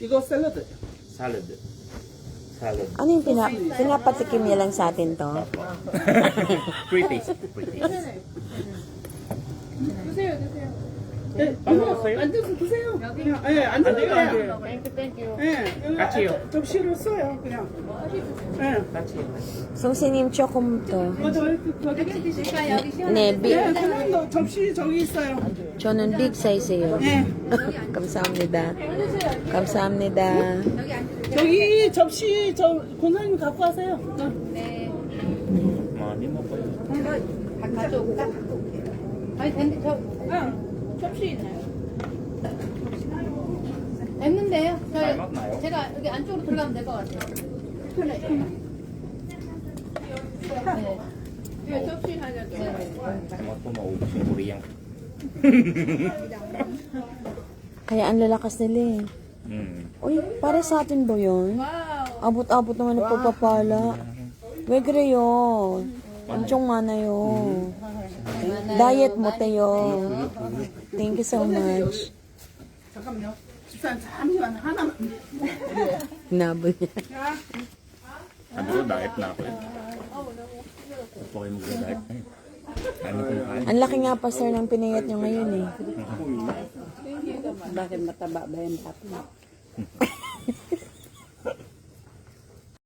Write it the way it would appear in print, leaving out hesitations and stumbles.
이거 샐러드. Salad. Salad. Ano yung pinapatikim niya lang sa atin to? Pretty. Pretty. 드세요, 드세요. 네, 앉아서 드세요. 그냥, 예, 앉아서 드세요. 땡큐. 예, 여기 같이요. 접시로 써요, 그냥. 예. 송시님 조금 to. 저기 드실까요? 여기 시원해. 네, big. 예, 그냥 너 접시 저기 있어요. 저는 big size예요. 예. 감사합니다. 감사합니다. 여기 앉으세요. 저기 접시 저 권사님 갖고 와세요. 네. Money mo pa yun. 가져올까? 아니, 근데 접시 있나요? 됐는데요? 잘 맞나요? 제가 여기 안쪽으로 들어가면 될 것 같아요. 편하죠? 네. 네, 접시 하나 줘. Sama po maubos yung Korean. Kaya ang lalakas nila eh. Uy, para sa atin ba yun? 와우. Abot-abot naman ang pagpapala. Wag yun. Anchong mana yun. Diet mo tayo. Thank you so much. 잠깐만요. 집사님 잠시만 하나만. Nabol niya. Sabi ko, diet na ako eh. Gusto ko yung mag-diet na eh. Ano kung kaya? Ang laki nga pa sir ng pinayat nyo ngayon eh. Bakit mataba ba yung pato?